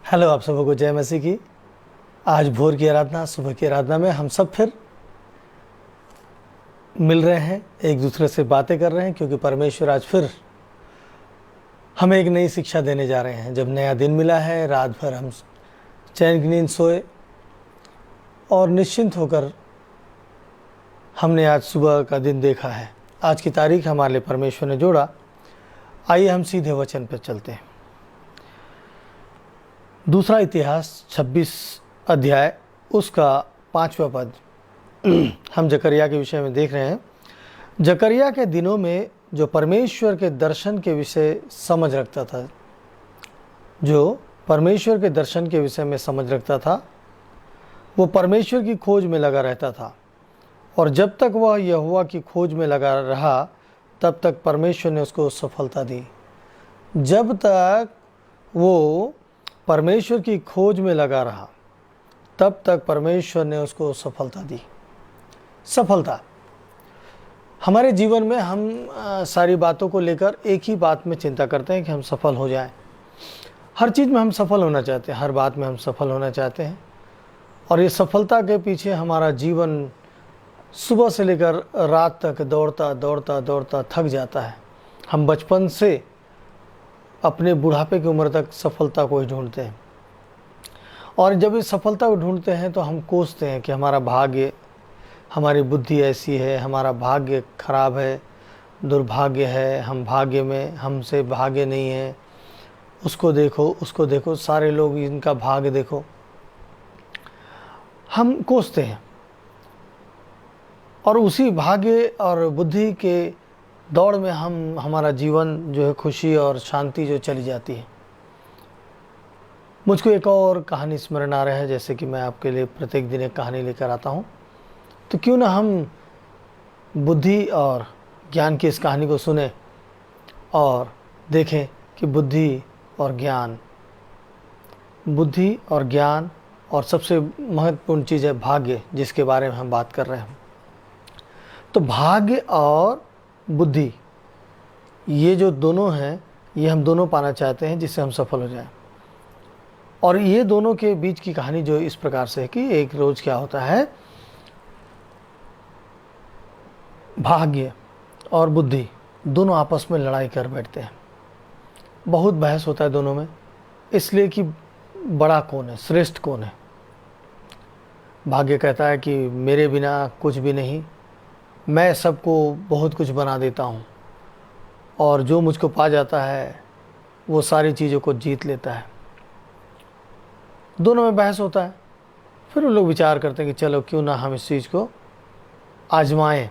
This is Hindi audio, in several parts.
हेलो, आप सबको जय मसीह की। आज भोर की आराधना, सुबह की आराधना में हम सब फिर मिल रहे हैं, एक दूसरे से बातें कर रहे हैं, क्योंकि परमेश्वर आज फिर हमें एक नई शिक्षा देने जा रहे हैं। जब नया दिन मिला है, रात भर हम चैन की नींद सोए और निश्चिंत होकर हमने आज सुबह का दिन देखा है। आज की तारीख हमारे लिए परमेश्वर ने जोड़ा। आइए हम सीधे वचन पर चलते हैं। दूसरा इतिहास 26 अध्याय उसका 5वां पद हम जकरिया के विषय में देख रहे हैं। जकरिया के दिनों में जो परमेश्वर के दर्शन के विषय समझ रखता था, वो परमेश्वर की खोज में लगा रहता था, और जब तक वह यहोवा की खोज में लगा रहा तब तक परमेश्वर ने उसको सफलता दी। जब तक वो परमेश्वर की खोज में लगा रहा तब तक परमेश्वर ने उसको सफलता दी। सफलता हमारे जीवन में हम सारी बातों को लेकर एक ही बात में चिंता करते हैं कि हम सफल हो जाएं। हर चीज़ में हम सफल होना चाहते हैं, हर बात में हम सफल होना चाहते हैं, और ये सफलता के पीछे हमारा जीवन सुबह से लेकर रात तक दौड़ता दौड़ता दौड़ता थक जाता है। हम बचपन से अपने बुढ़ापे की उम्र तक सफलता को ही ढूंढते हैं, और जब इस सफलता को ढूंढते हैं तो हम कोसते हैं कि हमारा भाग्य, हमारी बुद्धि ऐसी है, हमारा भाग्य खराब है, दुर्भाग्य है, हम भाग्य में, हमसे भाग्य नहीं है, उसको देखो, उसको देखो, सारे लोग इनका भाग्य देखो। हम कोसते हैं और उसी भाग्य और बुद्धि के दौड़ में हमारा जीवन जो है खुशी और शांति जो चली जाती है। मुझको एक और कहानी स्मरण आ रहा है, जैसे कि मैं आपके लिए प्रत्येक दिन एक कहानी लेकर आता हूँ, तो क्यों ना हम बुद्धि और ज्ञान की इस कहानी को सुने और देखें कि बुद्धि और ज्ञान और सबसे महत्वपूर्ण चीज़ है भाग्य, जिसके बारे में हम बात कर रहे हैं। तो भाग्य और बुद्धि, ये जो दोनों हैं, ये हम दोनों पाना चाहते हैं जिससे हम सफल हो जाएं। और ये दोनों के बीच की कहानी जो इस प्रकार से है कि एक रोज़ क्या होता है, भाग्य और बुद्धि दोनों आपस में लड़ाई कर बैठते हैं। बहुत बहस होता है दोनों में, इसलिए कि बड़ा कौन है, श्रेष्ठ कौन है। भाग्य कहता है कि मेरे बिना कुछ भी नहीं, मैं सबको बहुत कुछ बना देता हूँ, और जो मुझको पा जाता है वो सारी चीज़ों को जीत लेता है। दोनों में बहस होता है। फिर वो लोग विचार करते हैं कि चलो क्यों ना हम इस चीज़ को आजमाएं।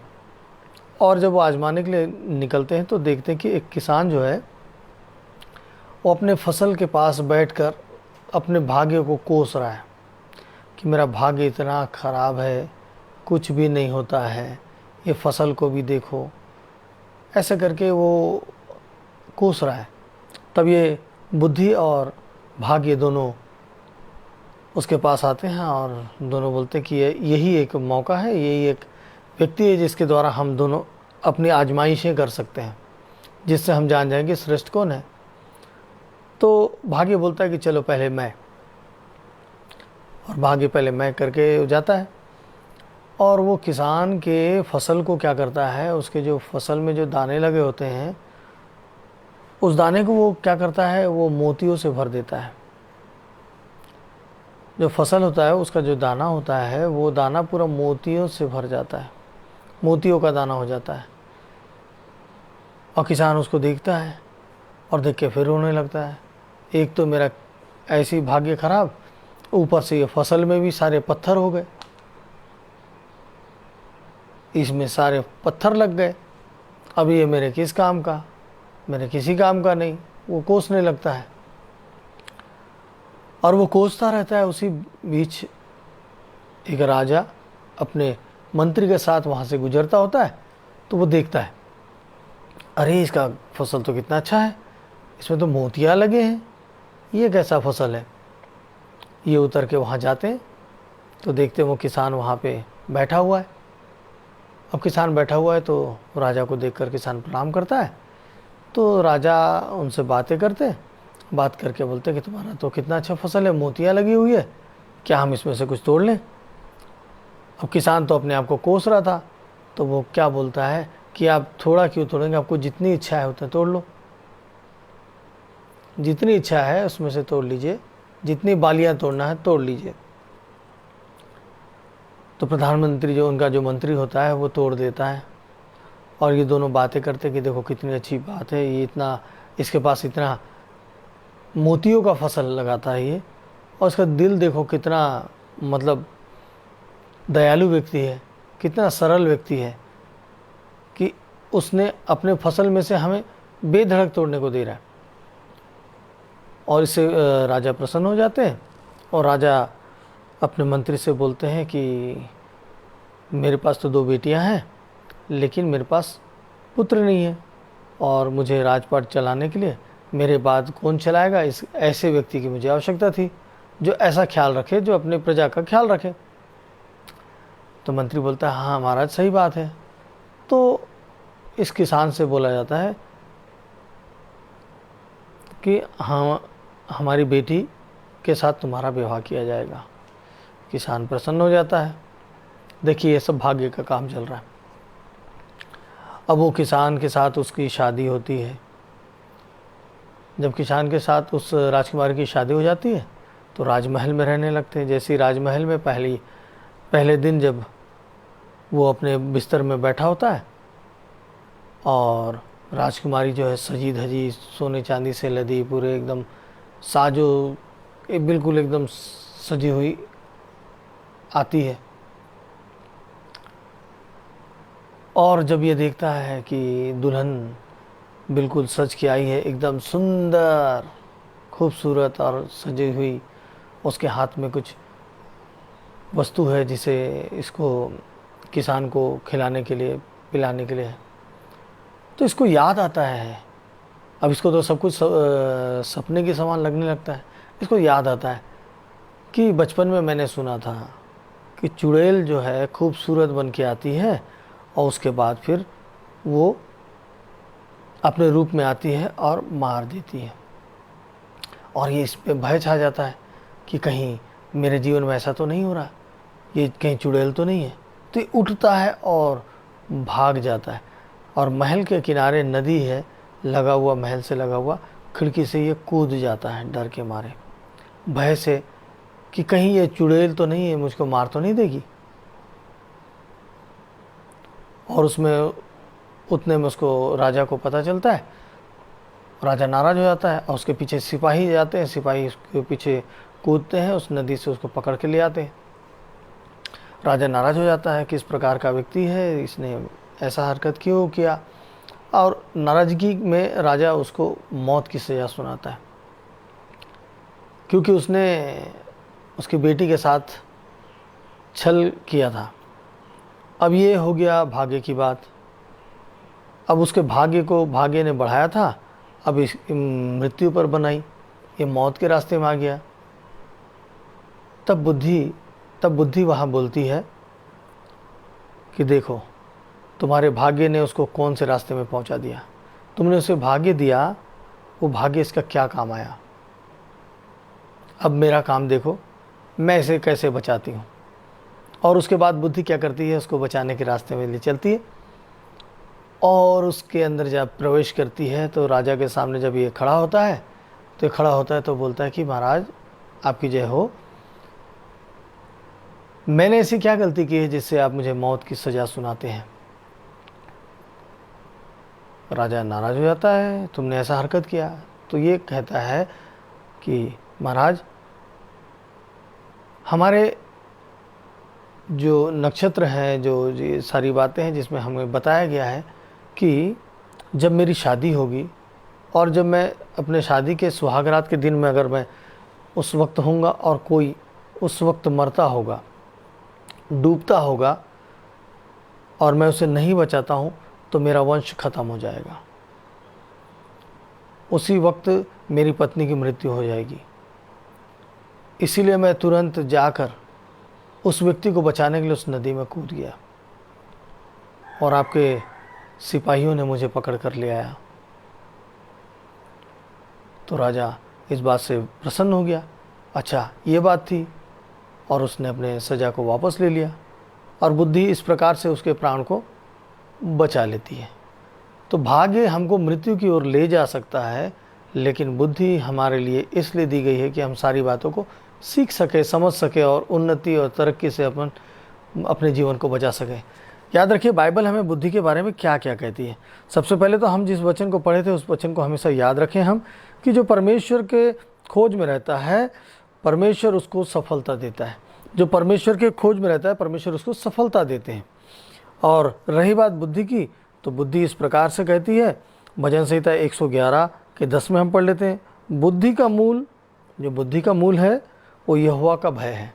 और जब वो आजमाने के लिए निकलते हैं तो देखते हैं कि एक किसान जो है वो अपने फसल के पास बैठकर अपने भाग्य को कोस रहा है कि मेरा भाग्य इतना ख़राब है, कुछ भी नहीं होता है, ये फसल को भी देखो, ऐसे करके वो कोस रहा है। तब ये बुद्धि और भाग्य दोनों उसके पास आते हैं और दोनों बोलते हैं कि यही एक मौका है, यही एक व्यक्ति है जिसके द्वारा हम दोनों अपनी आजमाइशें कर सकते हैं, जिससे हम जान जाएंगे श्रेष्ठ कौन है। तो भाग्य बोलता है कि चलो पहले मैं, और भाग्य पहले मैं करके जाता है। और वो किसान के फसल को क्या करता है, उसके जो फसल में जो दाने लगे होते हैं, उस दाने को वो क्या करता है, वो मोतियों से भर देता है। जो फसल होता है उसका जो दाना होता है, वो दाना पूरा मोतियों से भर जाता है, मोतियों का दाना हो जाता है। और किसान उसको देखता है और देख के फिर रोने लगता है। एक तो मेरा ऐसी भाग्य खराब, ऊपर से ये फसल में भी सारे पत्थर हो गए, इसमें सारे पत्थर लग गए, अब ये मेरे किस काम का, मेरे किसी काम का नहीं। वो कोसने लगता है और वो कोसता रहता है। उसी बीच एक राजा अपने मंत्री के साथ वहाँ से गुजरता होता है, तो वो देखता है, अरे इसका फसल तो कितना अच्छा है, इसमें तो मोतियाँ लगे हैं, ये कैसा फसल है। ये उतर के वहाँ जाते हैं तो देखते हैं वो किसान वहाँ पे बैठा हुआ है। अब किसान बैठा हुआ है तो राजा को देखकर किसान प्रणाम करता है। तो राजा उनसे बातें करते, बात करके बोलते कि तुम्हारा तो कितना अच्छा फसल है, मोतियाँ लगी हुई है, क्या हम इसमें से कुछ तोड़ लें। अब किसान तो अपने आप को कोस रहा था, तो वो क्या बोलता है कि आप थोड़ा क्यों तोड़ेंगे, आपको जितनी इच्छा है उतना तोड़ लो, जितनी इच्छा है उसमें से तोड़ लीजिए, जितनी बालियां तोड़ना है तोड़ लीजिए। तो प्रधानमंत्री जो उनका जो मंत्री होता है वो तोड़ देता है, और ये दोनों बातें करते कि देखो कितनी अच्छी बात है, ये इतना, इसके पास इतना मोतियों का फसल लगाता है ये, और उसका दिल देखो कितना मतलब दयालु व्यक्ति है, कितना सरल व्यक्ति है कि उसने अपने फसल में से हमें बेधड़क तोड़ने को दे रहा है। और इससे राजा प्रसन्न हो जाते हैं, और राजा अपने मंत्री से बोलते हैं कि मेरे पास तो 2 बेटियां हैं, लेकिन मेरे पास पुत्र नहीं है, और मुझे राजपाट चलाने के लिए मेरे बाद कौन चलाएगा, इस ऐसे व्यक्ति की मुझे आवश्यकता थी जो ऐसा ख्याल रखे, जो अपने प्रजा का ख्याल रखे। तो मंत्री बोलता है हाँ महाराज सही बात है। तो इस किसान से बोला जाता है कि हाँ हमारी बेटी के साथ तुम्हारा विवाह किया जाएगा। किसान प्रसन्न हो जाता है। देखिए ये सब भाग्य का काम चल रहा है। अब वो किसान के साथ उसकी शादी होती है। जब किसान के साथ उस राजकुमारी की शादी हो जाती है तो राजमहल में रहने लगते हैं। जैसे ही राजमहल में पहले दिन जब वो अपने बिस्तर में बैठा होता है और राजकुमारी जो है सजी धजी सोने चांदी से लदी पूरे एकदम साजो बिल्कुल एकदम सजी हुई आती है, और जब ये देखता है कि दुल्हन बिल्कुल सज के आई है, एकदम सुंदर खूबसूरत और सजी हुई, उसके हाथ में कुछ वस्तु है जिसे इसको किसान को खिलाने के लिए पिलाने के लिए है, तो इसको याद आता है। अब इसको तो सब कुछ सपने के समान लगने लगता है। इसको याद आता है कि बचपन में मैंने सुना था कि चुड़ैल जो है खूबसूरत बन के आती है और उसके बाद फिर वो अपने रूप में आती है और मार देती है, और ये इस पे भय छा जाता है कि कहीं मेरे जीवन में ऐसा तो नहीं हो रहा, ये कहीं चुड़ैल तो नहीं है। तो ये उठता है और भाग जाता है, और महल के किनारे नदी है लगा हुआ, महल से लगा हुआ, खिड़की से ये कूद जाता है डर के मारे, भय से कि कहीं ये चुड़ैल तो नहीं है, मुझको मार तो नहीं देगी। और उसमें उतने में उसको राजा को पता चलता है। राजा नाराज़ हो जाता है और उसके पीछे सिपाही जाते हैं, सिपाही उसके पीछे कूदते हैं, उस नदी से उसको पकड़ के ले आते हैं। राजा नाराज़ हो जाता है कि इस प्रकार का व्यक्ति है, इसने ऐसा हरकत क्यों किया, और नाराज़गी में राजा उसको मौत की सज़ा सुनाता है, क्योंकि उसने उसकी बेटी के साथ छल किया था। अब ये हो गया भाग्य की बात। अब उसके भाग्य को भाग्य ने बढ़ाया था, अब इस मृत्यु पर बनाई, ये मौत के रास्ते में आ गया। तब बुद्धि वहाँ बोलती है कि देखो तुम्हारे भाग्य ने उसको कौन से रास्ते में पहुँचा दिया, तुमने उसे भाग्य दिया, वो भाग्य इसका क्या काम आया। अब मेरा काम देखो, मैं इसे कैसे बचाती हूँ। और उसके बाद बुद्धि क्या करती है, उसको बचाने के रास्ते में ले चलती है, और उसके अंदर जब प्रवेश करती है तो राजा के सामने जब ये खड़ा होता है तो बोलता है कि महाराज आपकी जय हो, मैंने ऐसी क्या गलती की है जिससे आप मुझे मौत की सज़ा सुनाते हैं। राजा नाराज़ हो जाता है, तुमने ऐसा हरकत किया। तो ये कहता है कि महाराज हमारे जो नक्षत्र हैं, जो ये सारी बातें हैं जिसमें हमें बताया गया है कि जब मेरी शादी होगी और जब मैं अपने शादी के सुहागरात के दिन में अगर मैं उस वक्त होऊंगा और कोई उस वक्त मरता होगा, डूबता होगा, और मैं उसे नहीं बचाता हूँ तो मेरा वंश खत्म हो जाएगा, उसी वक्त मेरी पत्नी की मृत्यु हो जाएगी। इसीलिए मैं तुरंत जाकर उस व्यक्ति को बचाने के लिए उस नदी में कूद गया, और आपके सिपाहियों ने मुझे पकड़ कर ले आया। तो राजा इस बात से प्रसन्न हो गया, अच्छा ये बात थी, और उसने अपने सज़ा को वापस ले लिया। और बुद्धि इस प्रकार से उसके प्राण को बचा लेती है। तो भाग्य हमको मृत्यु की ओर ले जा सकता है, लेकिन बुद्धि हमारे लिए इसलिए दी गई है कि हम सारी बातों को सीख सके, समझ सके और उन्नति और तरक्की से अपने जीवन को बचा सके। याद रखिए, बाइबल हमें बुद्धि के बारे में क्या क्या कहती है। सबसे पहले तो हम जिस वचन को पढ़े थे उस वचन को हमेशा याद रखें हम, कि जो परमेश्वर के खोज में रहता है परमेश्वर उसको सफलता देता है। जो परमेश्वर के खोज में रहता है परमेश्वर उसको सफलता देते हैं। और रही बात बुद्धि की, तो बुद्धि इस प्रकार से कहती है, भजन संहिता 111 के 10 में हम पढ़ लेते हैं, बुद्धि का मूल, जो बुद्धि का मूल है वो यहोवा का भय है।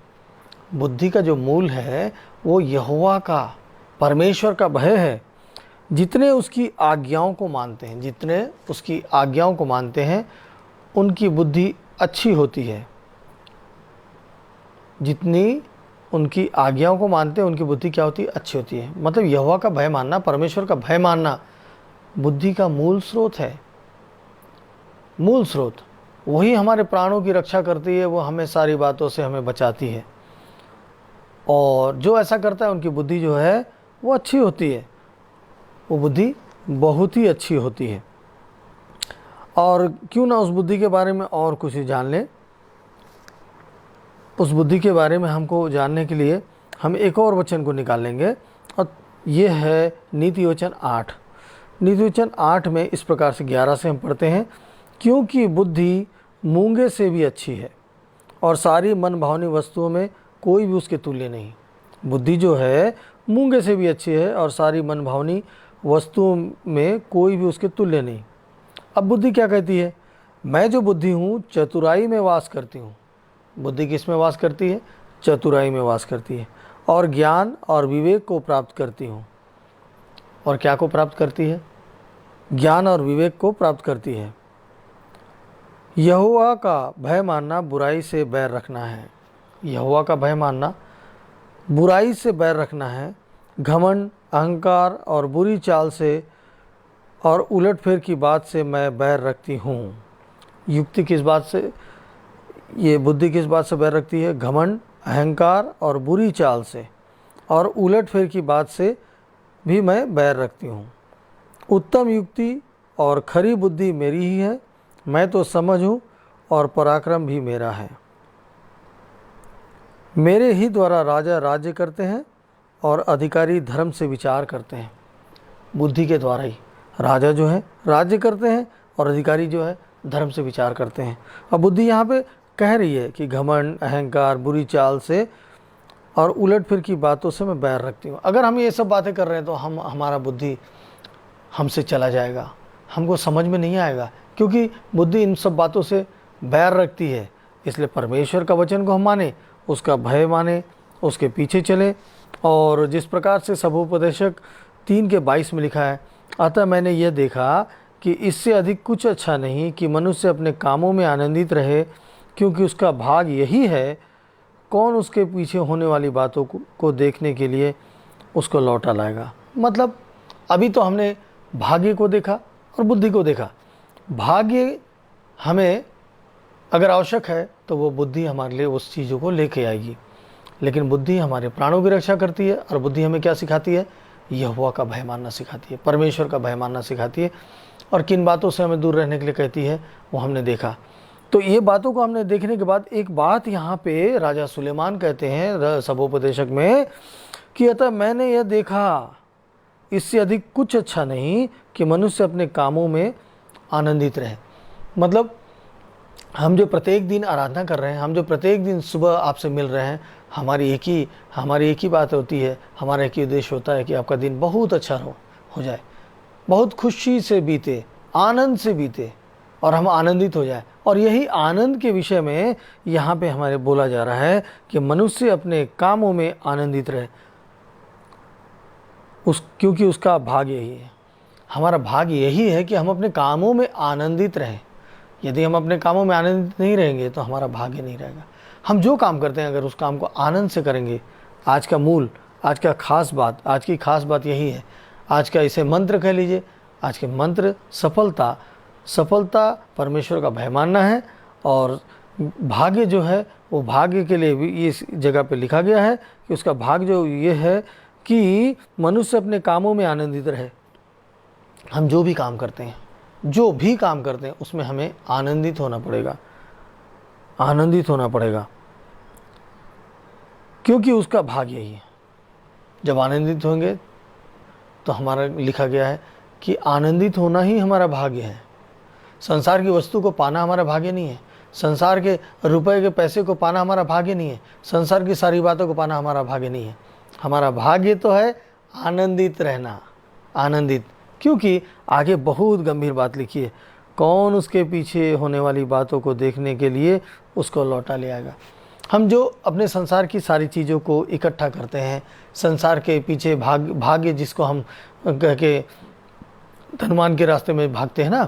बुद्धि का जो मूल है वो यहोवा का, परमेश्वर का भय है। जितने उसकी आज्ञाओं को मानते हैं, जितने उसकी आज्ञाओं को मानते हैं उनकी बुद्धि अच्छी होती है। जितनी उनकी आज्ञाओं को मानते हैं उनकी बुद्धि क्या होती है? अच्छी होती है। मतलब यहोवा का भय मानना, परमेश्वर का भय मानना बुद्धि का मूल स्रोत है। मूल स्रोत वही हमारे प्राणों की रक्षा करती है, वो हमें सारी बातों से हमें बचाती है। और जो ऐसा करता है उनकी बुद्धि जो है वो अच्छी होती है, वो बुद्धि बहुत ही अच्छी होती है। और क्यों ना उस बुद्धि के बारे में और कुछ जान लें। उस बुद्धि के बारे में हमको जानने के लिए हम एक और वचन को निकाल लेंगे, और ये है नीति वचन 8। नीति वचन 8 में इस प्रकार से 11 से हम पढ़ते हैं, क्योंकि बुद्धि मूंगे से भी अच्छी है और सारी मन भावनी वस्तुओं में कोई भी उसके तुल्य नहीं। बुद्धि जो है मूंगे से भी अच्छी है और सारी मन भावनी वस्तुओं में कोई भी उसके तुल्य नहीं। अब बुद्धि क्या कहती है? मैं जो बुद्धि हूँ चतुराई में वास करती हूँ। बुद्धि किस में वास करती है? चतुराई में वास करती है, और ज्ञान और विवेक को प्राप्त करती हूँ। और क्या को प्राप्त करती है? ज्ञान और विवेक को प्राप्त करती है। यहोवा का भय मानना बुराई से बैर रखना है। यहोवा का भय मानना बुराई से बैर रखना है। घमंड, अहंकार और बुरी चाल से और उलटफेर की बात से मैं बैर रखती हूँ। युक्ति किस बात से, ये बुद्धि किस बात से बैर रखती है? घमंड, अहंकार और बुरी चाल से और उलटफेर की बात से भी मैं बैर रखती हूँ। उत्तम युक्ति और खरी बुद्धि मेरी ही है, मैं तो समझ हूँ और पराक्रम भी मेरा है। मेरे ही द्वारा राजा राज्य करते हैं और अधिकारी धर्म से विचार करते हैं। बुद्धि के द्वारा ही राजा जो है राज्य करते हैं और अधिकारी जो है धर्म से विचार करते हैं। अब बुद्धि यहाँ पे कह रही है कि घमंड, अहंकार, बुरी चाल से और उलटफेर की बातों से मैं बैर रखती हूँ। अगर हम ये सब बातें कर रहे हैं तो हमारा बुद्धि हमसे चला जाएगा, हमको समझ में नहीं आएगा, क्योंकि बुद्धि इन सब बातों से बैर रखती है। इसलिए परमेश्वर का वचन को हम माने, उसका भय माने, उसके पीछे चले। और जिस प्रकार से सभोपदेशक 3:22 में लिखा है, अतः मैंने यह देखा कि इससे अधिक कुछ अच्छा नहीं कि मनुष्य अपने कामों में आनंदित रहे, क्योंकि उसका भाग यही है, कौन उसके पीछे होने वाली बातों को देखने के लिए उसको लौटा लाएगा। मतलब अभी तो हमने भाग्य को देखा और बुद्धि को देखा। भाग्य हमें अगर आवश्यक है तो वो बुद्धि हमारे लिए उस चीज़ों को लेके आएगी, लेकिन बुद्धि हमारे प्राणों की रक्षा करती है। और बुद्धि हमें क्या सिखाती है? यहोवा का भय मानना सिखाती है, परमेश्वर का भय मानना सिखाती है। और किन बातों से हमें दूर रहने के लिए कहती है वो हमने देखा। तो ये बातों को हमने देखने के बाद एक बात यहाँ पे राजा सुलेमान कहते हैं सभोपदेशक में, कि अतः मैंने यह देखा, इससे अधिक कुछ अच्छा नहीं कि मनुष्य अपने कामों में आनंदित रहे। मतलब हम जो प्रत्येक दिन आराधना कर रहे हैं, हम जो प्रत्येक दिन सुबह आपसे मिल रहे हैं, हमारी एक ही बात होती है, हमारा एक ही उद्देश्य होता है कि आपका दिन बहुत अच्छा हो जाए, बहुत खुशी से बीते, आनंद से बीते और हम आनंदित हो जाए। और यही आनंद के विषय में यहाँ पे हमारे बोला जा रहा है कि मनुष्य अपने कामों में आनंदित रहे, क्योंकि उसका भाग्य यही है। हमारा भाग्य यही है कि हम अपने कामों में आनंदित रहें। यदि हम अपने कामों में आनंदित नहीं रहेंगे तो हमारा भाग्य नहीं रहेगा। हम जो काम करते हैं अगर उस काम को आनंद से करेंगे, आज का मूल, आज की खास बात यही है। आज का इसे मंत्र कह लीजिए, आज के मंत्र सफलता परमेश्वर का भय मानना है और भाग्य जो है वो भाग्य के लिए भी इस जगह पे लिखा गया है कि उसका भाग्य जो ये है कि मनुष्य अपने कामों में आनंदित रहे। हम जो भी काम करते हैं उसमें हमें आनंदित होना पड़ेगा, क्योंकि उसका भाग्य यही है। जब आनंदित होंगे तो हमारा लिखा गया है कि आनंदित होना ही हमारा भाग्य है। संसार की वस्तु को पाना हमारा भाग्य नहीं है, संसार के रुपए के पैसे को पाना हमारा भाग्य नहीं है, संसार की सारी बातों को पाना हमारा भाग्य नहीं है। हमारा भाग्य तो है आनंदित रहना, आनंदित। क्योंकि आगे बहुत गंभीर बात लिखी है, कौन उसके पीछे होने वाली बातों को देखने के लिए उसको लौटा ले आएगा। हम जो अपने संसार की सारी चीज़ों को इकट्ठा करते हैं, संसार के पीछे भाग्य जिसको हम कह के धनवान के रास्ते में भागते हैं ना,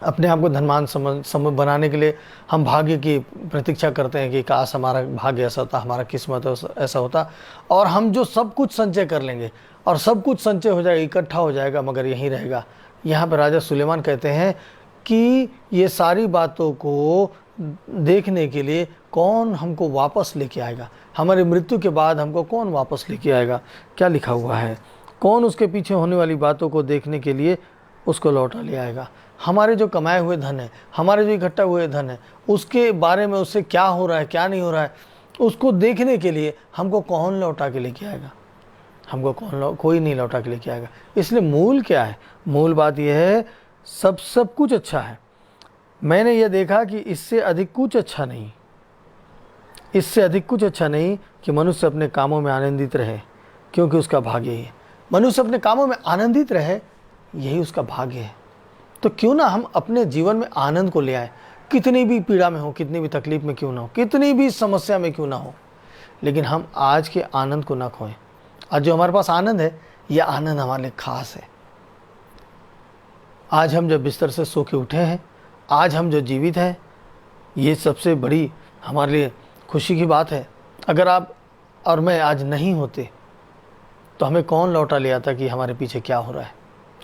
अपने आप को धनवान समझ बनाने के लिए हम भाग्य की प्रतीक्षा करते हैं कि काश हमारा भाग्य ऐसा होता, हमारा किस्मत ऐसा होता, और हम जो सब कुछ संचय कर लेंगे और सब कुछ संचय हो जाएगा, इकट्ठा हो जाएगा, मगर यहीं रहेगा। यहाँ पर राजा सुलेमान कहते हैं कि ये सारी बातों को देखने के लिए कौन हमको वापस लेके आएगा, हमारी मृत्यु के बाद हमको कौन वापस लेके आएगा। क्या लिखा हुआ है, कौन उसके पीछे होने वाली बातों को देखने के लिए उसको लौटा ले आएगा। हमारे जो कमाए हुए धन है, हमारे जो इकट्ठा हुए धन है, उसके बारे में उससे क्या हो रहा है क्या नहीं हो रहा है, उसको देखने के लिए हमको कौन लौटा के लेके आएगा। हमको कोई नहीं लौटा के लेके आएगा। इसलिए मूल क्या है, मूल बात यह है सब कुछ अच्छा है। मैंने यह देखा कि इससे अधिक कुछ अच्छा नहीं कि मनुष्य अपने कामों में आनंदित रहे, क्योंकि उसका भाग्य ही है। मनुष्य अपने कामों में आनंदित रहे, यही उसका भाग्य है। तो क्यों ना हम अपने जीवन में आनंद को ले आए, कितनी भी पीड़ा में हो, कितनी भी तकलीफ में क्यों ना हो, कितनी भी समस्या में क्यों ना हो, लेकिन हम आज के आनंद को ना खोएं। आज जो हमारे पास आनंद है, यह आनंद हमारे लिए खास है। आज हम जब बिस्तर से सो के उठे हैं, आज हम जो जीवित हैं, ये सबसे बड़ी हमारे लिए खुशी की बात है। अगर आप और मैं आज नहीं होते तो हमें कौन लौटा ले आता कि हमारे पीछे क्या हो रहा है?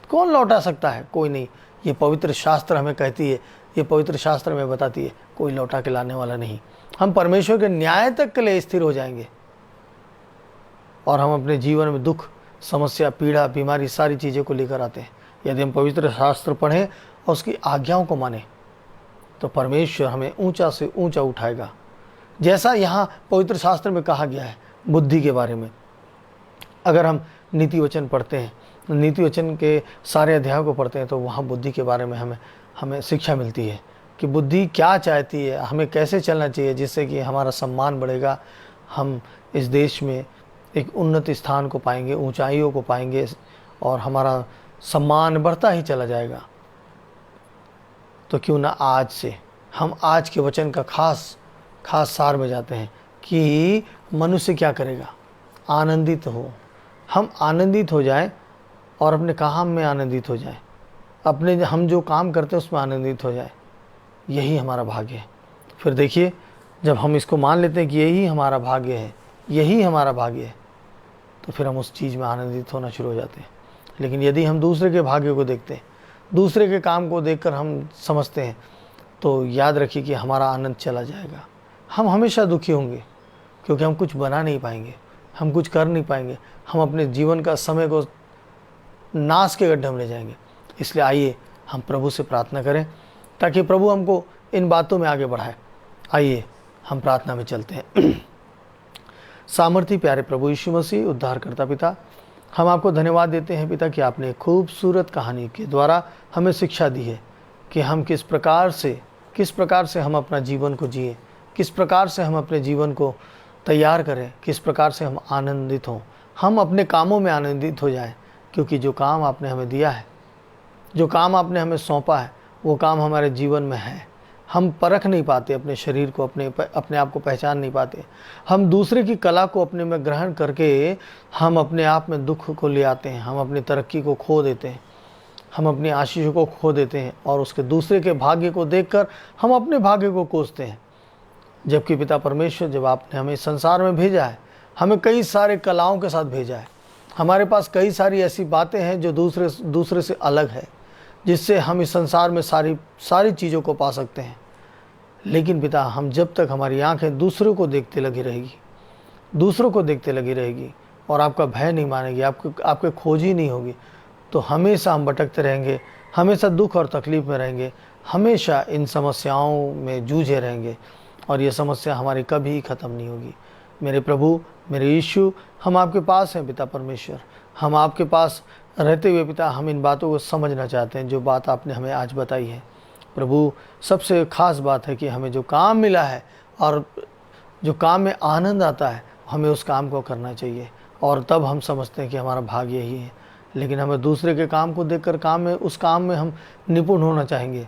कौन लौटा सकता है? कोई नहीं। ये पवित्र शास्त्र हमें कहती है, ये पवित्र शास्त्र हमें बताती है, कोई लौटा के लाने वाला नहीं। हम परमेश्वर के न्याय तक के लिए स्थिर हो जाएंगे और हम अपने जीवन में दुख, समस्या, पीड़ा, बीमारी, सारी चीज़ों को लेकर आते हैं। यदि हम पवित्र शास्त्र पढ़ें और उसकी आज्ञाओं को माने तो परमेश्वर हमें ऊंचा से ऊंचा उठाएगा। जैसा यहाँ पवित्र शास्त्र में कहा गया है बुद्धि के बारे में, अगर हम नीति वचन पढ़ते हैं, नीति वचन के सारे अध्यायों को पढ़ते हैं, तो वहाँ बुद्धि के बारे में हमें शिक्षा मिलती है कि बुद्धि क्या चाहती है, हमें कैसे चलना चाहिए जिससे कि हमारा सम्मान बढ़ेगा, हम इस देश में एक उन्नत स्थान को पाएंगे, ऊंचाइयों को पाएंगे और हमारा सम्मान बढ़ता ही चला जाएगा। तो क्यों ना आज से हम आज के वचन का खास सार में जाते हैं कि मनुष्य क्या करेगा, आनंदित हो। हम आनंदित हो जाएं और अपने काम में आनंदित हो जाएं, अपने हम जो काम करते हैं उसमें आनंदित हो जाए, यही हमारा भाग्य है। फिर देखिए, जब हम इसको मान लेते हैं कि यही हमारा भाग्य है, यही हमारा भाग्य है, तो फिर हम उस चीज़ में आनंदित होना शुरू हो जाते हैं। लेकिन यदि हम दूसरे के भाग्य को देखते हैं, दूसरे के काम को देखकर हम समझते हैं, तो याद रखिए कि हमारा आनंद चला जाएगा। हम हमेशा दुखी होंगे, क्योंकि हम कुछ बना नहीं पाएंगे, हम कुछ कर नहीं पाएंगे, हम अपने जीवन का समय को नाश के गड्ढे में ले जाएंगे। इसलिए आइए हम प्रभु से प्रार्थना करें ताकि प्रभु हमको इन बातों में आगे बढ़ाए। आइए हम प्रार्थना में चलते हैं। सामर्थी प्यारे प्रभु यीशु मसीह, उद्धारकर्ता पिता, हम आपको धन्यवाद देते हैं पिता कि आपने खूबसूरत कहानी के द्वारा हमें शिक्षा दी है कि हम किस प्रकार से हम अपना जीवन को जिए, किस प्रकार से हम अपने जीवन को तैयार करें, किस प्रकार से हम आनंदित हों, हम अपने कामों में आनंदित हो जाएं, क्योंकि जो काम आपने हमें दिया है, जो काम आपने हमें सौंपा है, वो काम हमारे जीवन में है। हम परख नहीं पाते अपने शरीर को, अपने आप को पहचान नहीं पाते। हम दूसरे की कला को अपने में ग्रहण करके हम अपने आप में दुख को ले आते हैं, हम अपनी तरक्की को खो देते हैं, हम अपनी आशीषों को खो देते हैं और उसके दूसरे के भाग्य को देखकर हम अपने भाग्य को कोसते हैं। जबकि पिता परमेश्वर, जब आपने हमें संसार में भेजा है, हमें कई सारे कलाओं के साथ भेजा है। हमारे पास कई सारी ऐसी बातें हैं जो दूसरे से अलग है, जिससे हम इस संसार में सारी चीज़ों को पा सकते हैं। लेकिन पिता हम जब तक हमारी आंखें दूसरों को देखते लगी रहेगी और आपका भय नहीं मानेगी, आपके खोज ही नहीं होगी, तो हमेशा हम भटकते रहेंगे, हमेशा दुख और तकलीफ में रहेंगे, हमेशा इन समस्याओं में जूझे रहेंगे और ये समस्या हमारी कभी ख़त्म नहीं होगी। मेरे प्रभु, मेरे यीशु, हम आपके पास हैं पिता परमेश्वर। हम आपके पास रहते हुए पिता हम इन बातों को समझना चाहते हैं जो बात आपने हमें आज बताई है। प्रभु, सबसे ख़ास बात है कि हमें जो काम मिला है और जो काम में आनंद आता है, हमें उस काम को करना चाहिए और तब हम समझते हैं कि हमारा भाग्य यही है। लेकिन हमें दूसरे के काम को देखकर उस काम में हम निपुण होना चाहेंगे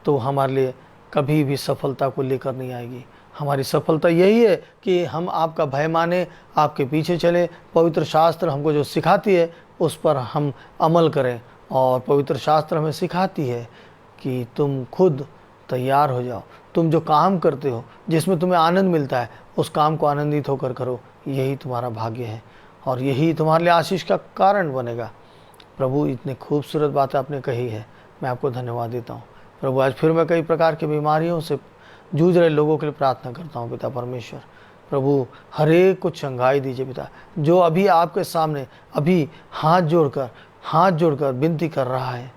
तो हमारे लिए कभी भी सफलता को लेकर नहीं आएगी। हमारी सफलता यही है कि हम आपका भय माने, आपके पीछे चलें, पवित्र शास्त्र हमको जो सिखाती है उस पर हम अमल करें। और पवित्र शास्त्र हमें सिखाती है कि तुम खुद तैयार हो जाओ, तुम जो काम करते हो जिसमें तुम्हें आनंद मिलता है उस काम को आनंदित होकर करो, यही तुम्हारा भाग्य है और यही तुम्हारे लिए आशीष का कारण बनेगा। प्रभु, इतनी खूबसूरत बात आपने कही है, मैं आपको धन्यवाद देता हूँ। प्रभु, आज फिर मैं कई प्रकार की बीमारियों से जूझ रहे लोगों के लिए प्रार्थना करता हूँ पिता परमेश्वर। प्रभु, हर एक को चंगाई दीजिए पिता, जो अभी आपके सामने अभी हाथ जोड़कर विनती कर रहा है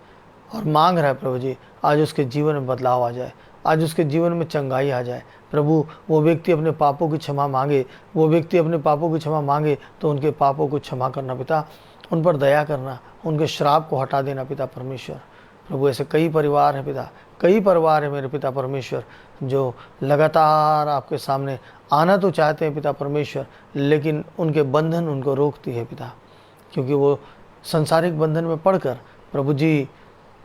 और मांग रहा है प्रभु जी, आज उसके जीवन में बदलाव आ जाए, आज उसके जीवन में चंगाई आ जाए। प्रभु, वो व्यक्ति अपने पापों की क्षमा मांगे तो उनके पापों को क्षमा करना पिता, उन पर दया करना, उनके श्राप को हटा देना पिता परमेश्वर। प्रभु, ऐसे कई परिवार हैं पिता, कई परिवार है मेरे पिता परमेश्वर जो लगातार आपके सामने आना तो चाहते हैं पिता परमेश्वर, लेकिन उनके बंधन उनको रोकती है पिता, क्योंकि वो संसारिक बंधन में पड़कर प्रभु जी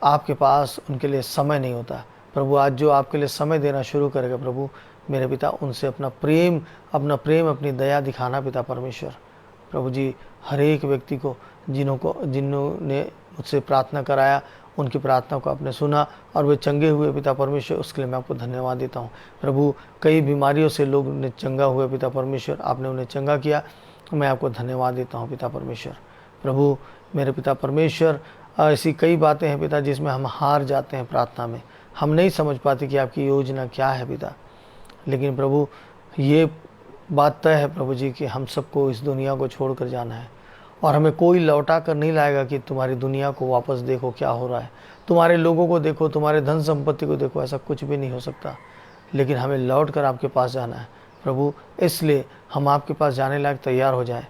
आपके पास उनके लिए समय नहीं होता। प्रभु, आज जो आपके लिए समय देना शुरू करेगा प्रभु मेरे पिता, उनसे अपना प्रेम अपनी दया दिखाना पिता परमेश्वर। प्रभु जी, हर एक व्यक्ति को जिन्होंने मुझसे प्रार्थना कराया उनकी प्रार्थना को आपने सुना और वे चंगे हुए पिता परमेश्वर, उसके लिए मैं आपको धन्यवाद देता हूँ। प्रभु, कई बीमारियों से लोग ने चंगा हुए पिता परमेश्वर, आपने उन्हें चंगा किया, मैं आपको धन्यवाद देता हूँ पिता परमेश्वर। प्रभु मेरे पिता परमेश्वर, ऐसी कई बातें हैं पिता जिसमें हम हार जाते हैं प्रार्थना में, हम नहीं समझ पाते कि आपकी योजना क्या है पिता। लेकिन प्रभु, ये बात तय है प्रभु जी कि हम सबको इस दुनिया को छोड़कर जाना है और हमें कोई लौटा कर नहीं लाएगा कि तुम्हारी दुनिया को वापस देखो क्या हो रहा है, तुम्हारे लोगों को देखो, तुम्हारे धन संपत्ति को देखो, ऐसा कुछ भी नहीं हो सकता। लेकिन हमें लौट कर आपके पास जाना है प्रभु, इसलिए हम आपके पास जाने लायक तैयार हो जाएं।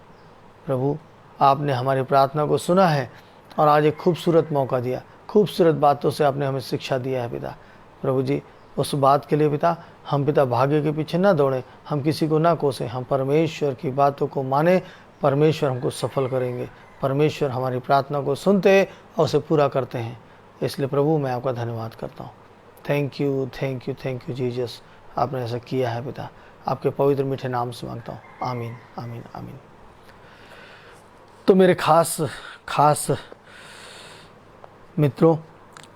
प्रभु, आपने हमारी प्रार्थना को सुना है और आज एक खूबसूरत मौका दिया, खूबसूरत बातों से आपने हमें शिक्षा दिया है पिता। प्रभु जी, उस बात के लिए पिता हम पिता भाग्य के पीछे ना दौड़ें, हम किसी को ना कोसें, हम परमेश्वर की बातों को माने, परमेश्वर हमको सफल करेंगे। परमेश्वर हमारी प्रार्थना को सुनते और उसे पूरा करते हैं। इसलिए प्रभु मैं आपका धन्यवाद करता हूँ। थैंक यू जीसस, आपने ऐसा किया है पिता, आपके पवित्र मीठे नाम से मांगता हूँ, आमीन आमीन आमीन। तो मेरे खास मित्रों,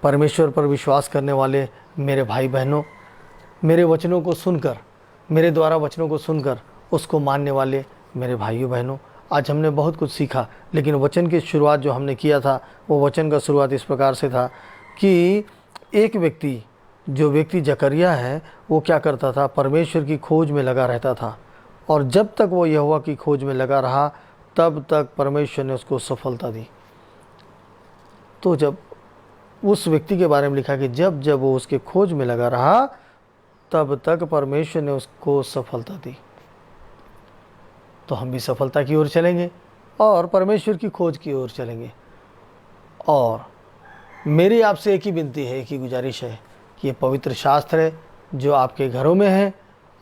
परमेश्वर पर विश्वास करने वाले मेरे भाई बहनों, मेरे वचनों को सुनकर, मेरे द्वारा वचनों को सुनकर उसको मानने वाले मेरे भाइयों बहनों, आज हमने बहुत कुछ सीखा। लेकिन वचन की शुरुआत जो हमने किया था, वो वचन का शुरुआत इस प्रकार से था कि एक व्यक्ति जकरिया है, वो क्या करता था, परमेश्वर की खोज में लगा रहता था और जब तक वो यहोवा की खोज में लगा रहा तब तक परमेश्वर ने उसको सफलता दी। तो जब उस व्यक्ति के बारे में लिखा कि जब वो उसके खोज में लगा रहा तब तक परमेश्वर ने उसको सफलता दी। तो हम भी सफलता की ओर चलेंगे और परमेश्वर की खोज की ओर चलेंगे। और मेरी आपसे एक ही विनती है, एक ही गुजारिश है कि ये पवित्र शास्त्र है जो आपके घरों में है,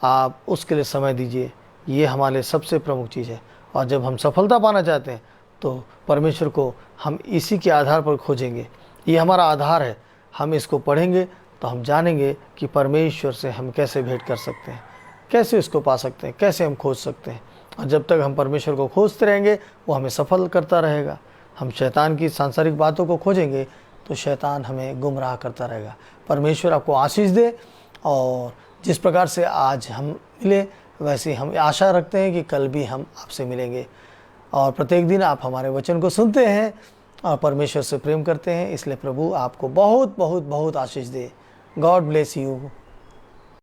आप उसके लिए समय दीजिए। ये हमारे लिए सबसे प्रमुख चीज़ है। और जब हम सफलता पाना चाहते हैं तो परमेश्वर को हम इसी के आधार पर खोजेंगे। ये हमारा आधार है। हम इसको पढ़ेंगे तो हम जानेंगे कि परमेश्वर से हम कैसे भेंट कर सकते हैं, कैसे उसको पा सकते हैं, कैसे हम खोज सकते हैं। और जब तक हम परमेश्वर को खोजते रहेंगे वो हमें सफल करता रहेगा। हम शैतान की सांसारिक बातों को खोजेंगे तो शैतान हमें गुमराह करता रहेगा। परमेश्वर आपको आशीष दे। और जिस प्रकार से आज हम मिले वैसे हम आशा रखते हैं कि कल भी हम आपसे मिलेंगे। और प्रत्येक दिन आप हमारे वचन को सुनते हैं और परमेश्वर से प्रेम करते हैं। इसलिए प्रभु आपको बहुत बहुत बहुत आशीष दे। God bless you.